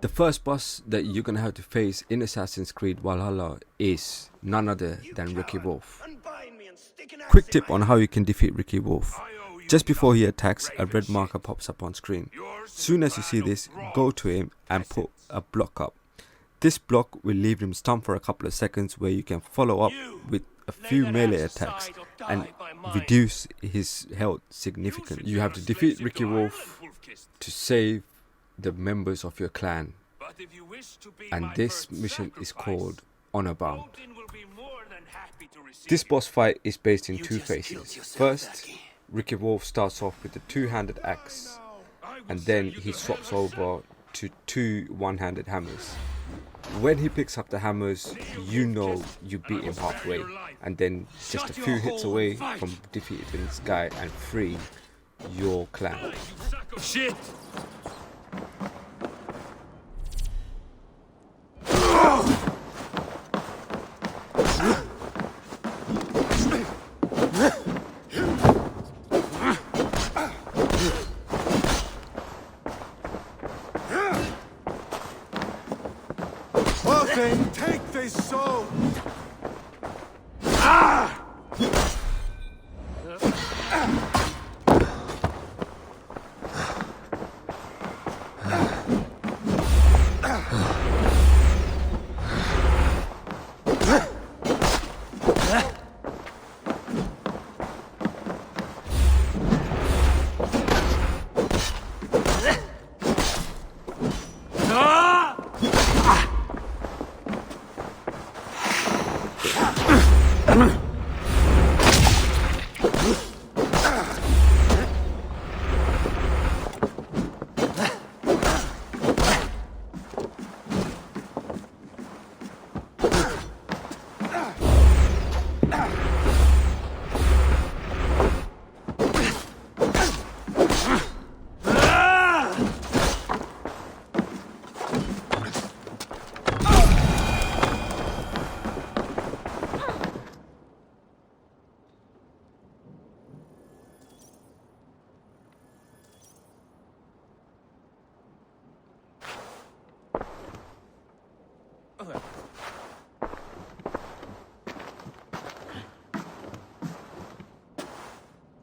The first boss that you're gonna have to face in Assassin's Creed Valhalla is none other than Rikiwulf. Quick tip on how you can defeat Rikiwulf. Just before he attacks, a red marker pops up on screen. Soon as you see this, go to him and put a block up. This block will leave him stunned for a couple of seconds, where you can follow up with a few melee attacks and reduce his health significantly. You have to defeat Rikiwulf to save the members of your clan, and this mission is called Honor Bound. This boss fight is based in two phases. First, Rikiwulf starts off with a two-handed axe, and then he swaps over to two one-handed hammers. When he picks up the hammers, you know you beat him halfway, and then just a few hits away from defeating this guy and freeing your clan. Shit! Take this soul!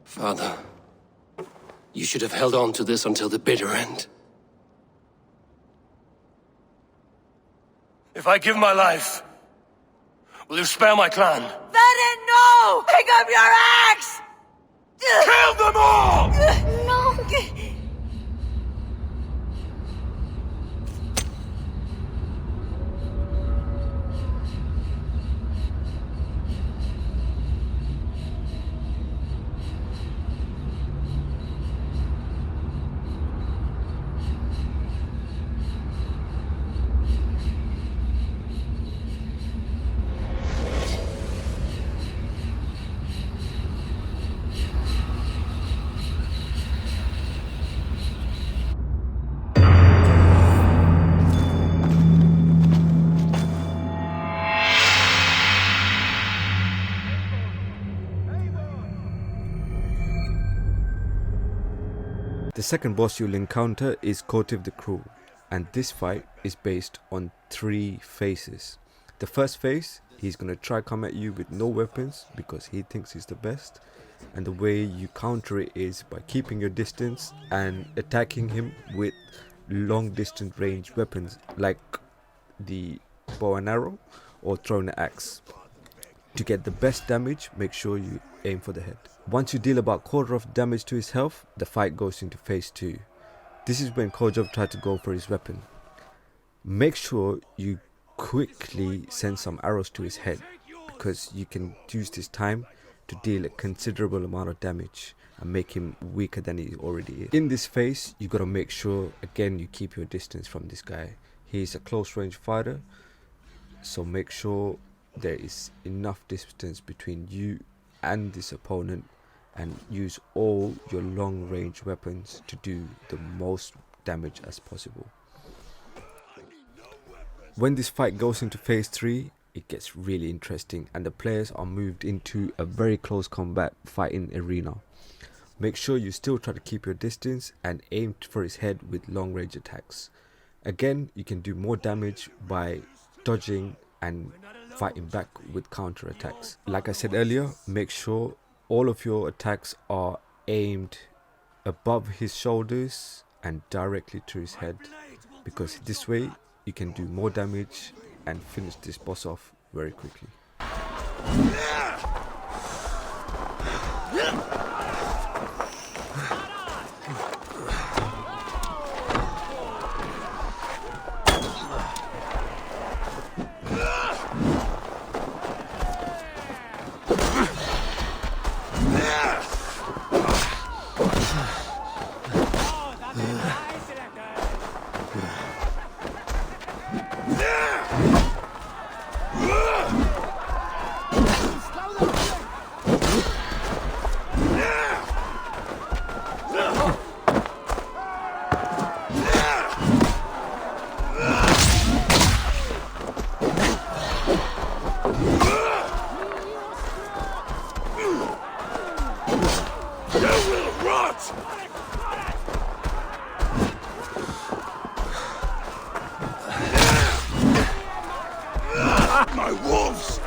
Father, you should have held on to this until the bitter end. If I give my life, will you spare my clan? Venom, no! Pick up your axe! Kill them all! No! The second boss you'll encounter is Kjotve the Cruel, and this fight is based on three phases. The first phase, he's gonna try come at you with no weapons because he thinks he's the best, and the way you counter it is by keeping your distance and attacking him with long distance range weapons like the bow and arrow or throwing an axe. To get the best damage, make sure you aim for the head. Once you deal about quarter of damage to his health, the fight goes into phase 2. This is when Kjotve tried to go for his weapon. Make sure you quickly send some arrows to his head, because you can use this time to deal a considerable amount of damage and make him weaker than he already is. In this phase, you gotta make sure again you keep your distance from this guy. He's a close range fighter, so make sure there is enough distance between you and this opponent, and use all your long range weapons to do the most damage as possible. When this fight goes into phase 3, it gets really interesting and the players are moved into a very close combat fighting arena. Make sure you still try to keep your distance and aim for his head with long range attacks. Again, you can do more damage by dodging and fighting back with counter attacks. Like I said earlier, make sure all of your attacks are aimed above his shoulders and directly to his head, because this way you can do more damage and finish this boss off very quickly. My wolves!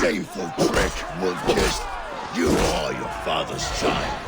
Shameful trick, Wolf-Kissed. You are your father's child.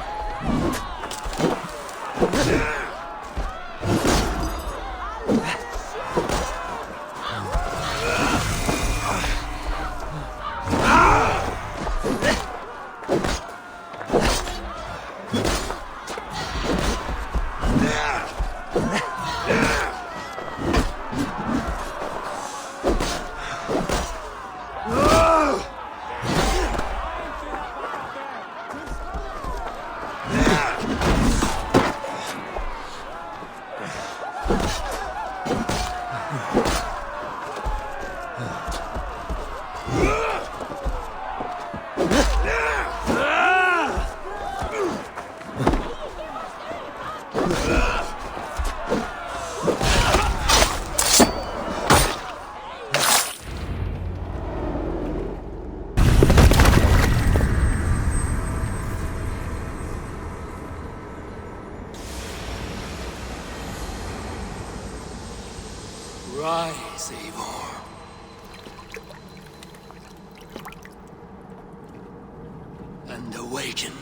Rise, Eivor. And awaken.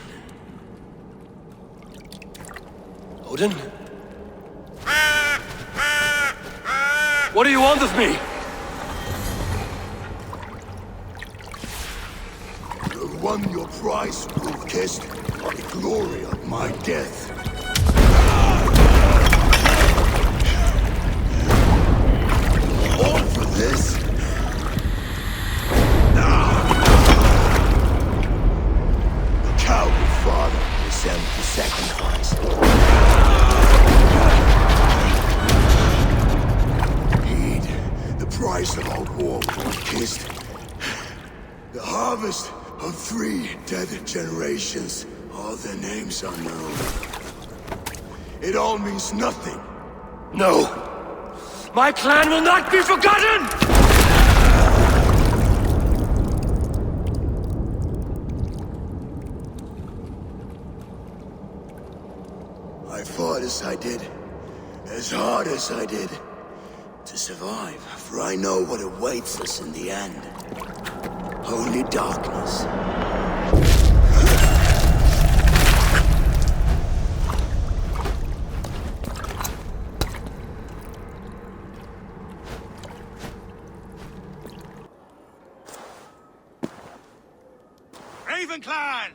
Odin? What do you want of me? You won your prize, Wolf-Kissed, the glory of my death. All for this? The coward father resent the sacrifice. Heed the price of our war, Wolf-Kissed. The harvest of 3 dead generations, all their names unknown. It all means nothing. No! My clan will not be forgotten! I fought as I did, as hard as I did, to survive, for I know what awaits us in the end. only darkness. Raven Clan!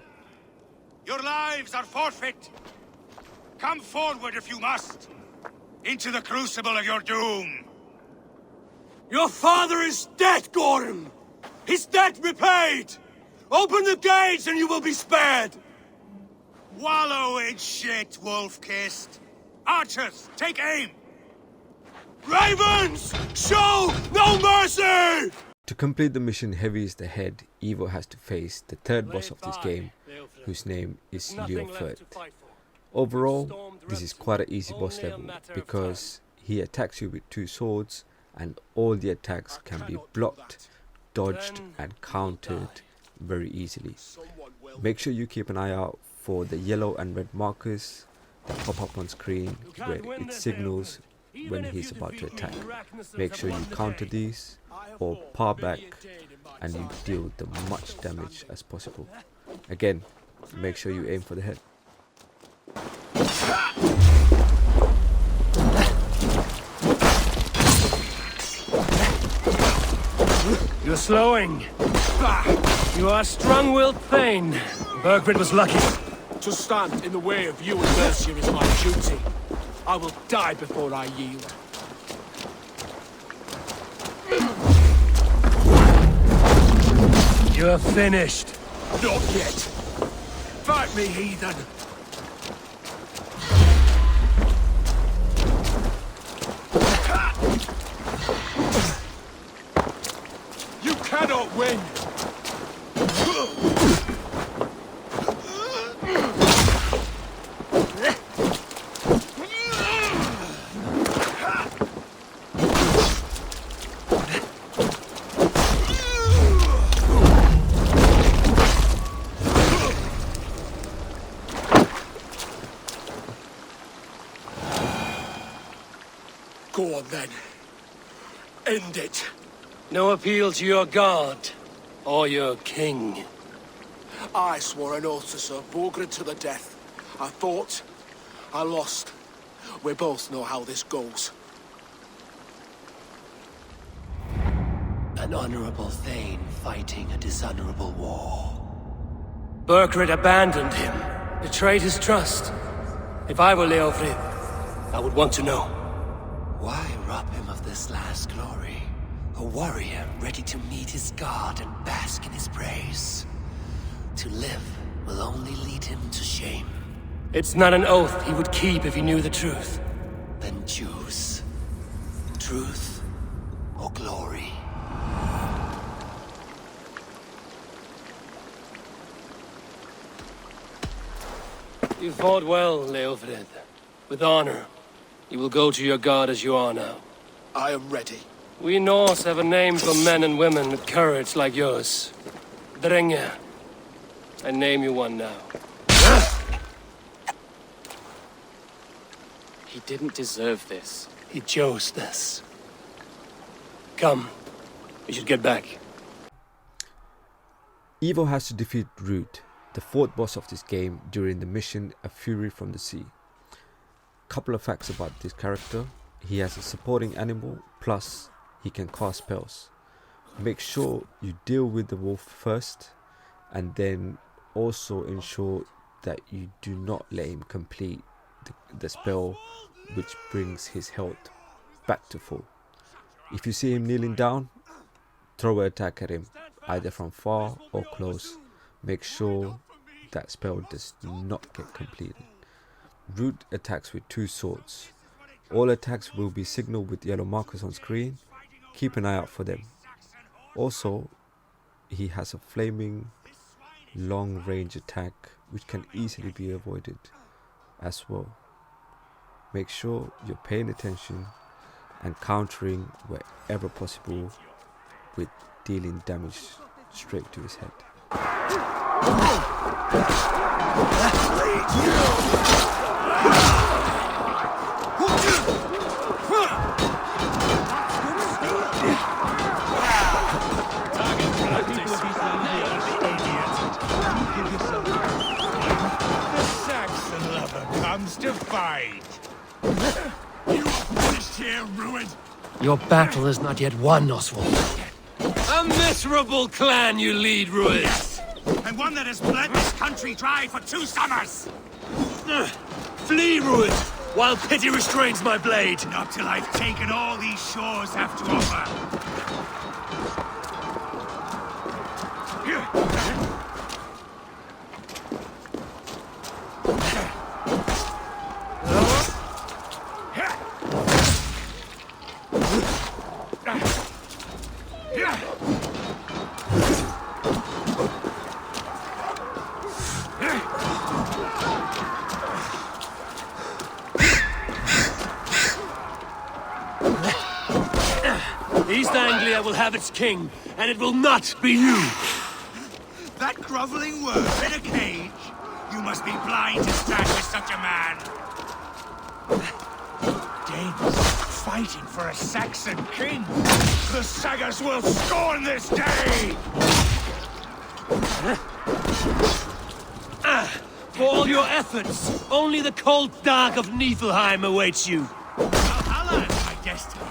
Your lives are forfeit. Come forward if you must. Into the crucible of your doom. Your father is dead, Gordon! His debt repaid! Open the gates and you will be spared! Wallow in shit, wolf-kissed. Archers, take aim! Ravens! Show no mercy! To complete the mission Heavy is the Head, Eivor has to face the third boss of this game, whose name is Leofrith. Overall, this is quite an easy boss level because he attacks you with 2 swords and all the attacks can be blocked, dodged and countered very easily. Make sure you keep an eye out for the yellow and red markers that pop up on screen where it signals when he's about to attack. Make sure you counter these or power back and you deal the much damage as possible. Again, make sure you aim for the head. You're slowing. You are strong-willed Thane. Bergfrid was lucky. To stand in the way of you and Mercia is my duty. I will die before I yield. You're finished. Not yet. Fight me, heathen! You cannot win! Go on then. End it. No appeal to your god or your king. I swore an oath to serve Borgred to the death. I fought. I lost. We both know how this goes. An honorable Thane fighting a dishonorable war. Bergfrid abandoned him, betrayed his trust. If I were Leofrith, I would want to know. Why rob him of this last glory? A warrior ready to meet his god and bask in his praise. To live will only lead him to shame. It's not an oath he would keep if he knew the truth. Then choose. Truth or glory. You fought well, Leofrith. With honor. You will go to your god as you are now. I am ready. We Norse have a name for men and women with courage like yours. Drenge. I name you one now. He didn't deserve this. He chose this. Come. We should get back. Eivor has to defeat Rued, the 4th boss of this game, during the mission A Fury from the Sea. Couple of facts about this character: he has a supporting animal, plus he can cast spells. Make sure you deal with the wolf first, and then also ensure that you do not let him complete the spell which brings his health back to full. If you see him kneeling down, throw an attack at him, either from far or close. Make sure that spell does not get completed. Rued attacks with 2 swords. All attacks will be signaled with yellow markers on screen. Keep an eye out for them. Also, he has a flaming long range attack which can easily be avoided as well. Make sure you're paying attention and countering wherever possible with dealing damage straight to his head. Your battle is not yet won, Oswald. A miserable clan you lead, Rued. Yes! And one that has bled this country dry for 2 summers! Flee, Rued, while pity restrains my blade. Not till I've taken all these shores have to offer. East Anglia will have its king, and it will not be you. That groveling worm in a cage? You must be blind to stand with such a man. Danes fighting for a Saxon king. The Sagas will scorn this day! For all your efforts, only the cold dark of Niflheim awaits you. Valhalla is my destiny.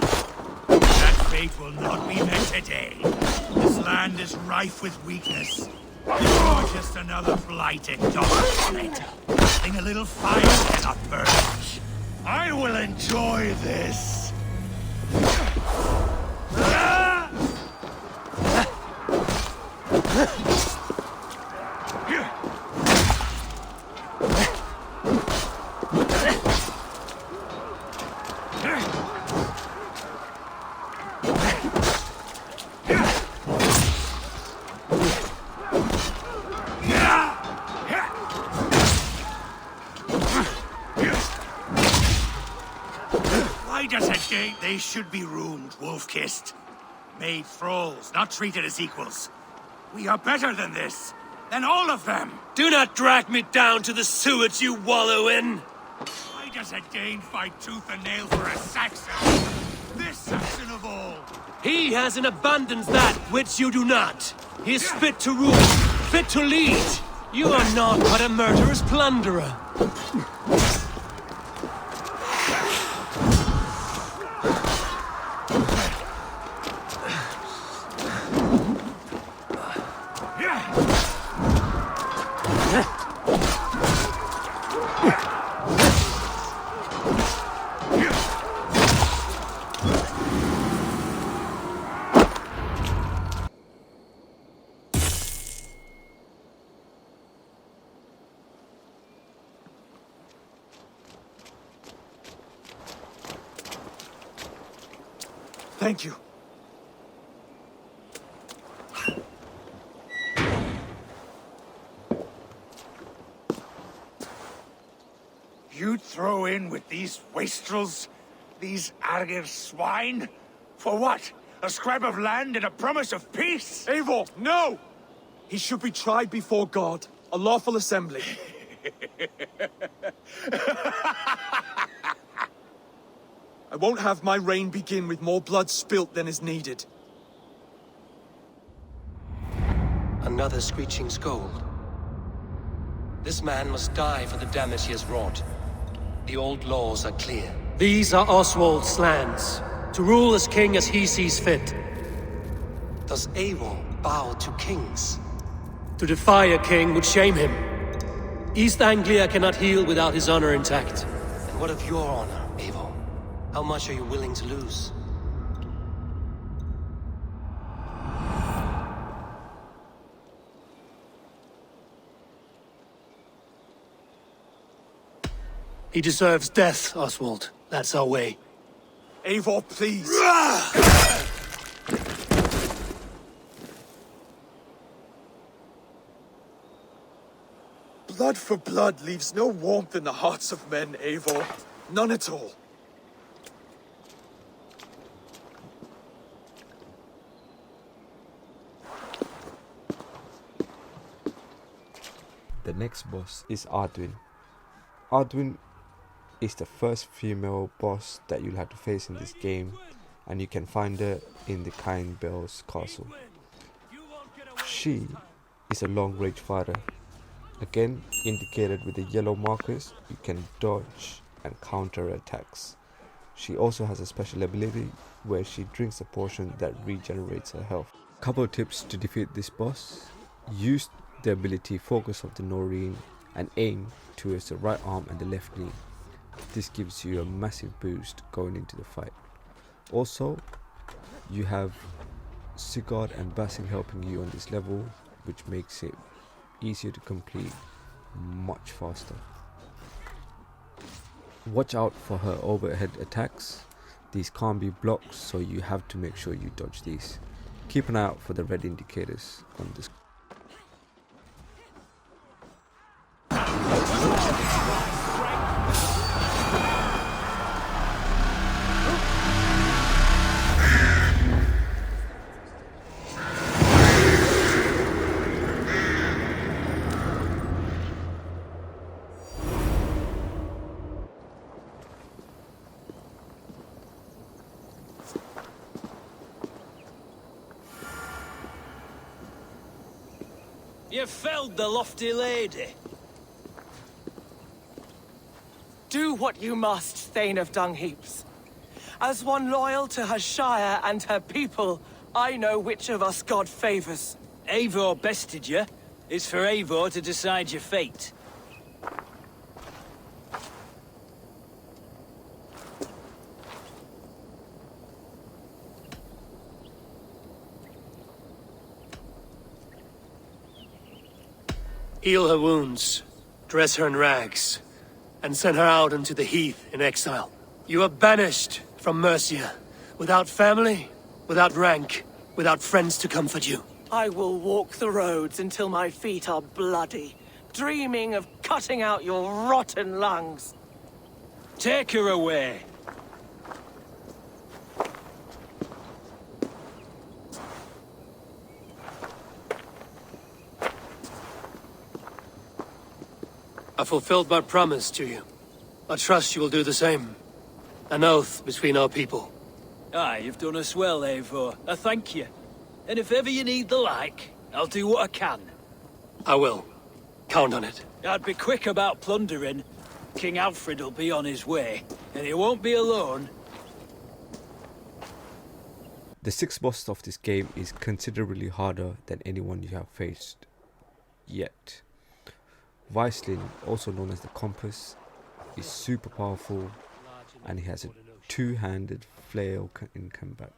That fate will not be met today. This land is rife with weakness. You're just another blighted dog on it. Nothing a little fire cannot burn. I will enjoy this. Why does a Dane? They should be roomed, wolf-kissed. Made thralls, not treated as equals. We are better than this. Than all of them. Do not drag me down to the sewage you wallow in. Why does a Dane fight tooth and nail for a Saxon? This Saxon of all. He has in abundance that which you do not. He is fit to rule, fit to lead. You are not but a murderous plunderer. Thank you. You'd throw in with these wastrels? These Argir swine? For what? A scrap of land and a promise of peace? Eivor, no! He should be tried before God, a lawful assembly. I won't have my reign begin with more blood spilt than is needed. Another screeching scold. This man must die for the damage he has wrought. The old laws are clear. These are Oswald's lands, to rule as king as he sees fit. Does Eivor bow to kings? To defy a king would shame him. East Anglia cannot heal without his honor intact. And what of your honor, Eivor? How much are you willing to lose? He deserves death, Oswald. That's our way. Eivor, please. Blood for blood leaves no warmth in the hearts of men, Eivor. None at all. The next boss is Edwyn. Edwyn is the first female boss that you'll have to face in this game, and you can find her in the Kind Bell's castle. She is a long range fighter, again indicated with the yellow markers. You can dodge and counter attacks. She also has a special ability where she drinks a potion that regenerates her health. Couple of tips to defeat this boss. Use the ability Focus of the Noreen and aim towards the right arm and the left knee. This gives you a massive boost going into the fight. Also, you have Sigurd and Basim helping you on this level, which makes it easier to complete much faster. Watch out for her overhead attacks. These can't be blocked, so you have to make sure you dodge these. Keep an eye out for the red indicators on this. You felled the lofty lady. Do what you must, Thane of Dung Heaps. As one loyal to her shire and her people, I know which of us God favors. Eivor bested you. It's for Eivor to decide your fate. Heal her wounds, dress her in rags, and send her out into the heath in exile. You are banished from Mercia, without family, without rank, without friends to comfort you. I will walk the roads until my feet are bloody, dreaming of cutting out your rotten lungs. Take her away. I fulfilled my promise to you. I trust you will do the same. An oath between our people. Aye, you've done us well, Eivor. I thank you. And if ever you need the like, I'll do what I can. I will. Count on it. I'd be quick about plundering. King Alfred will be on his way, and he won't be alone. The sixth boss of this game is considerably harder than anyone you have faced yet. Vicelin, also known as the Compass, is super powerful and he has a two-handed flail in combat.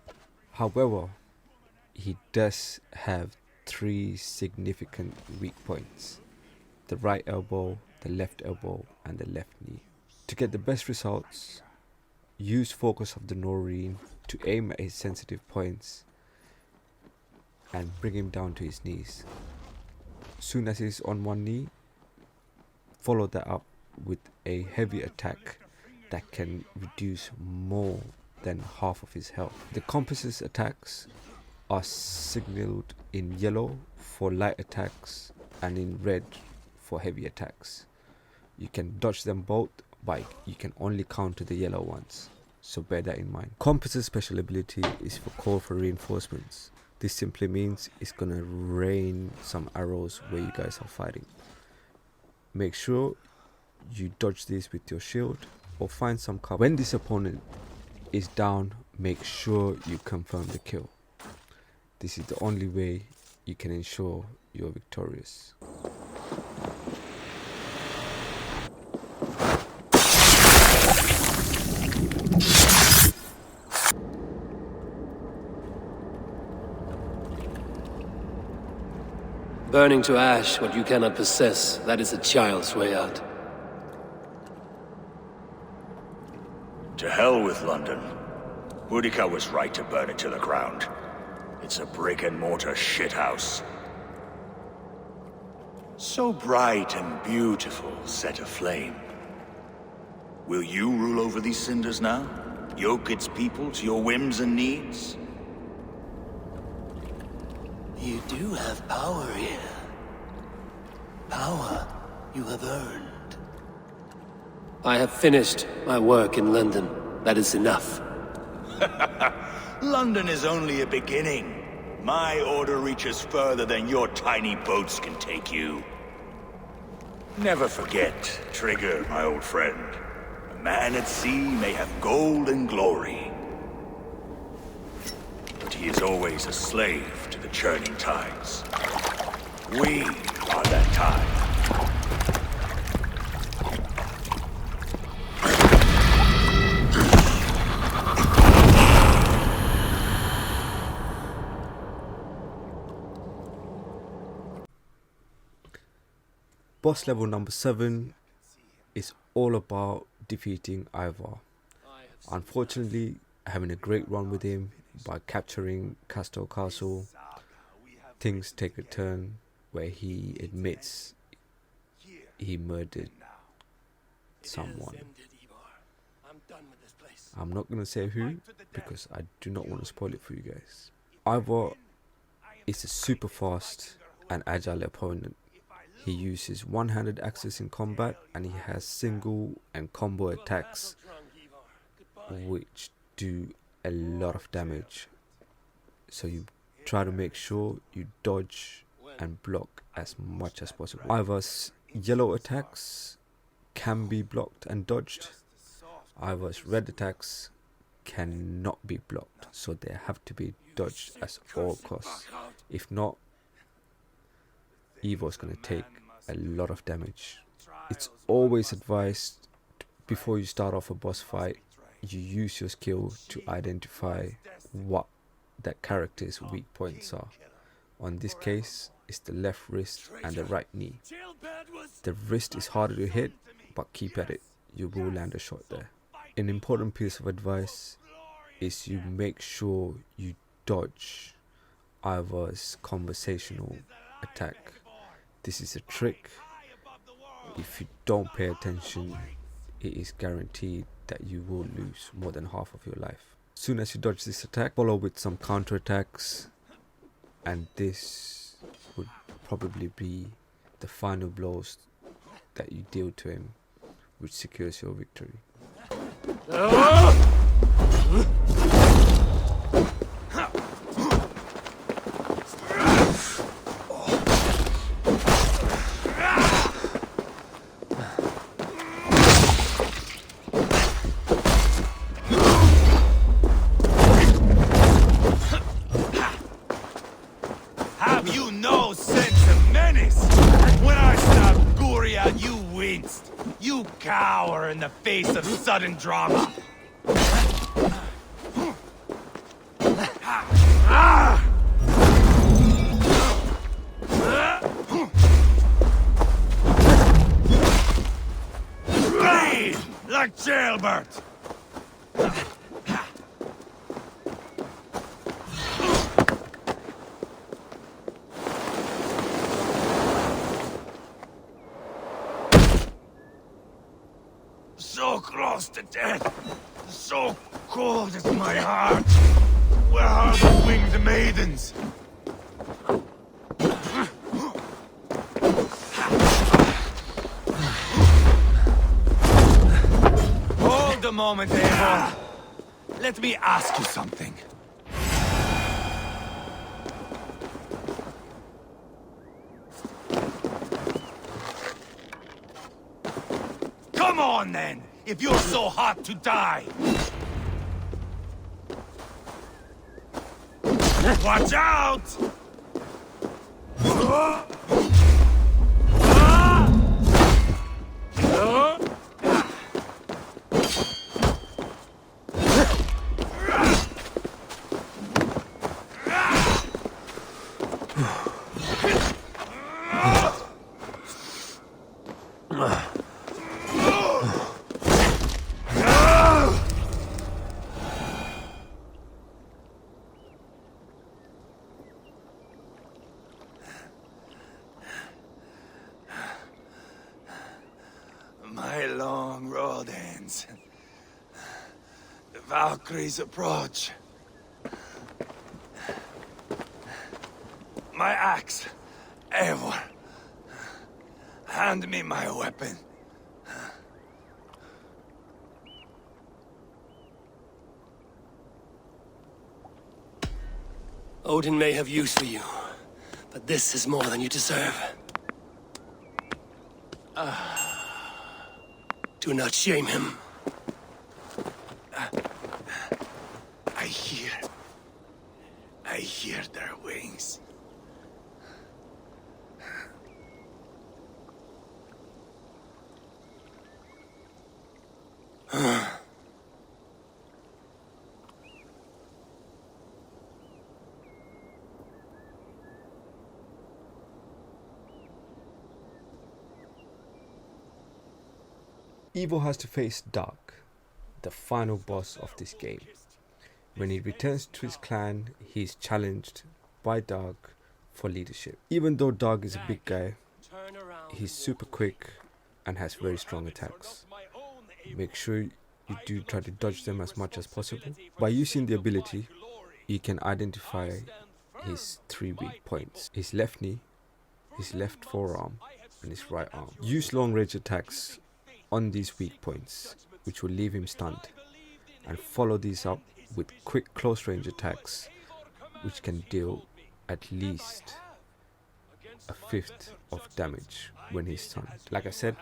However, he does have three significant weak points: the right elbow, the left elbow and the left knee. To get the best results, use Focus of the Noreen to aim at his sensitive points and bring him down to his knees. Soon as he's on one knee, follow that up with a heavy attack that can reduce more than half of his health. The Compass's attacks are signaled in yellow for light attacks and in red for heavy attacks. You can dodge them both, but you can only counter the yellow ones, so bear that in mind. Compass's special ability is for call for reinforcements. This simply means it's gonna rain some arrows where you guys are fighting. Make sure you dodge these with your shield or find some cover. When this opponent is down, make sure you confirm the kill. This is the only way you can ensure you're victorious. Burning to ash what you cannot possess, that is a child's way out. To hell with London. Boudica was right to burn it to the ground. It's a brick-and-mortar shithouse. So bright and beautiful, set aflame. Will you rule over these cinders now? Yoke its people to your whims and needs? You do have power here. Power you have earned. I have finished my work in London. That is enough. London is only a beginning. My order reaches further than your tiny boats can take you. Never forget, Trigger, my old friend. man at sea may have gold and glory, but he is always a slave to the churning tides. We are that tide. Boss level number 7 is all about defeating Ivarr. Unfortunately, having a great run with him by capturing Castle Castle, things take a turn where he admits he murdered someone. I'm not going to say who because I do not want to spoil it for you guys. Eivor is a super fast and agile opponent. He uses one-handed axes in combat and he has single and combo attacks which do a lot of damage. So you try to make sure you dodge and block as much as possible. Ivar's yellow attacks can be blocked and dodged. Ivar's red attacks cannot be blocked, so they have to be dodged at all costs. If not, Eivor's going to take a lot of damage. It's always advised before you start off a boss fight, you use your skill to identify what that character's weak points are. On this case, it's the left wrist and the right knee. The wrist is harder to hit, but keep at it, you will land a shot there. An important piece of advice is you make sure you dodge Ivar's conversational attack. This is a trick. If you don't pay attention, it is guaranteed that you will lose more than half of your life. As soon as you dodge this attack, follow with some counter attacks, and this would probably be the final blows that you deal to him, which secures your victory. Have you no sense of menace? When I stopped Guria, you winced. You cower in the face of sudden drama. Bleed like jailbirds. So close to death, so cold is my heart. Where are the winged maidens? Hold a moment, Eivor. Let me ask you something. Come on, then, if you're so hot to die. Watch out! My long road ends. The Valkyries approach. My axe, Eivor. Hand me my weapon. Odin may have use for you, but this is more than you deserve. Do not shame him. their wings. Eivor has to face Dark, the final boss of this game. When he returns to his clan, he is challenged by Dark for leadership. Even though Dark is a big guy, he's super quick and has very strong attacks. Make sure you do try to dodge them as much as possible. By using the ability, you can identify his 3 weak points: his left knee, his left forearm, and his right arm. Use long range attacks on these weak points, which will leave him stunned, and follow these up with quick close range attacks, which can deal at least a 1/5 of damage when he's stunned. Like I said,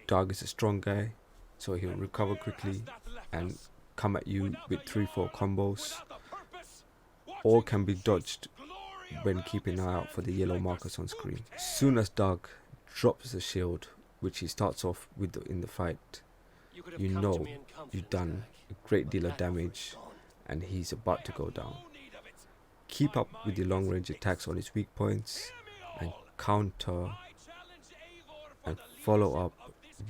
Dark is a strong guy, so he'll recover quickly and come at you with 3-4 combos, or can be dodged when keeping an eye out for the yellow markers on screen. Soon as Dark drops the shield, which he starts off with in the fight, you know you've done a great deal of damage and he's about to go down. Keep up with the long range attacks on his weak points and counter and follow up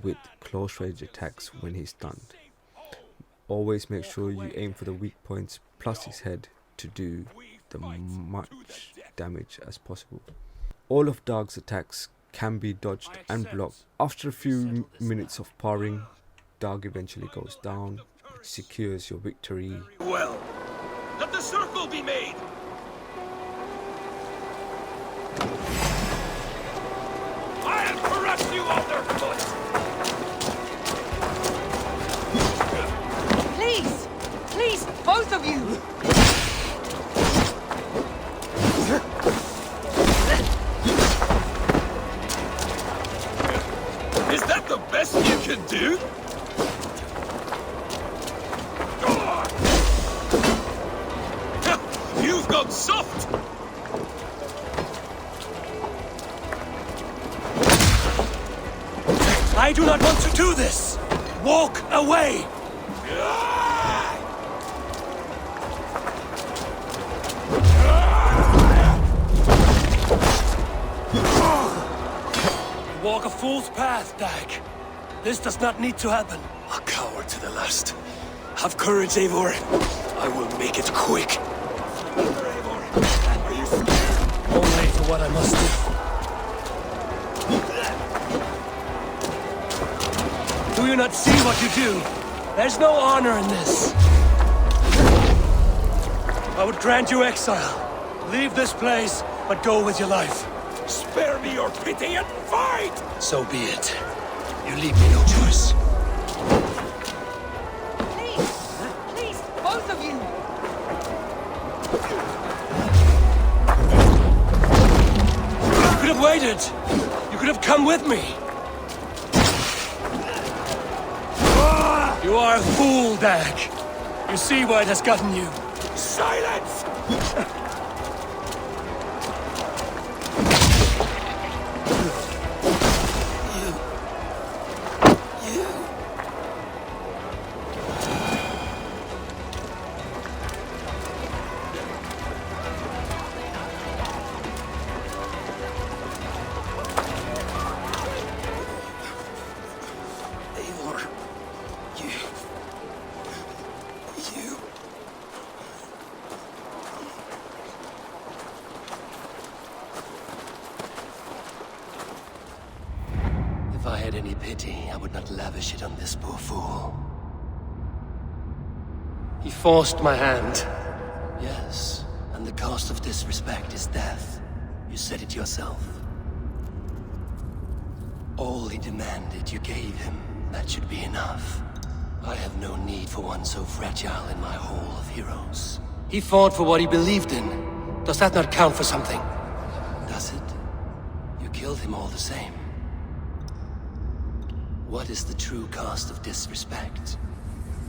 with close range attacks when he's stunned. Always make sure you aim for the weak points plus his head to do the much damage as possible. All of Dark's attacks can be dodged and blocked. After a few minutes of parring, Dark eventually goes down, which secures your victory. Well, let the circle be made! I'll crush you underfoot! Please! Please, both of you! Is that the best you can do? You've got soft! I do not want to do this! Walk away! You walk a fool's path, Dag. This does not need to happen. A coward to the last. Have courage, Eivor. I will make it quick. Are you scared? Only for what I must do. Do you not see what you do? There's no honor in this. I would grant you exile. Leave this place, but go with your life. Spare me your pity and fight! So be it. You leave me no choice. Please! Please, both of you! You could have waited. You could have come with me. You are a fool, Dag. You see why it has gotten you. Silence! Eivor, you... If I had any pity, I would not lavish it on this poor fool. He forced my hand. Yes, and the cost of disrespect is death. You said it yourself. All he demanded, you gave him. That should be enough. I have no need for one so fragile in my hall of heroes. He fought for what he believed in. Does that not count for something? Does it? You killed him all the same. What is the true cost of disrespect?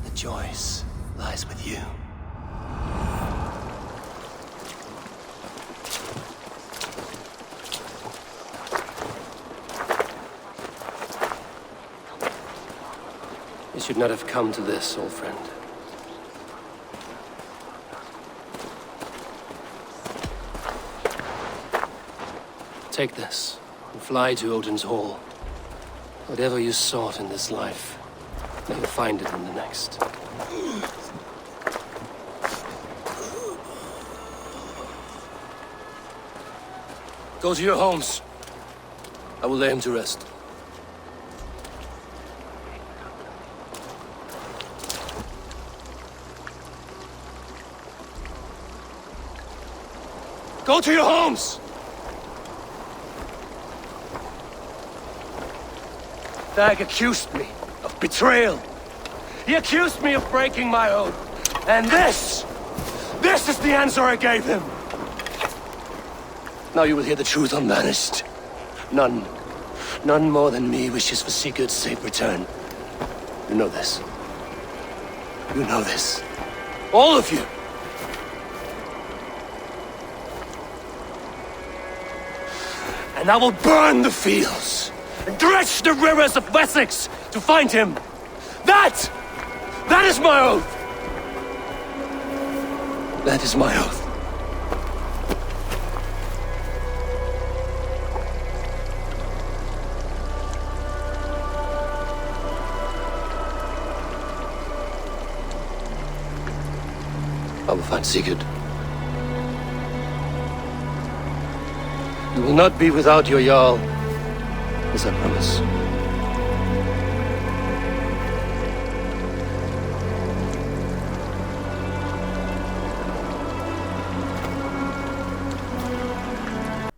The choice lies with you. should not have come to this, old friend. Take this, and fly to Odin's Hall. Whatever you sought in this life, you'll find it in the next. Go to your homes. I will lay him to rest. Go to your homes! Dag accused me of betrayal. He accused me of breaking my oath. And this is the answer I gave him. Now you will hear the truth unbanished. None more than me wishes for Sigurd's safe return. You know this. You know this. All of you. And I will burn the fields and dredge the rivers of Wessex to find him. That is my oath. That is my oath. I will find Sigurd. You will not be without your Jarl, as I promise.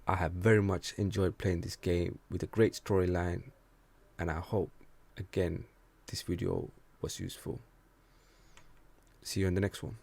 I have very much enjoyed playing this game with a great storyline, and I hope, again, this video was useful. See you in the next one.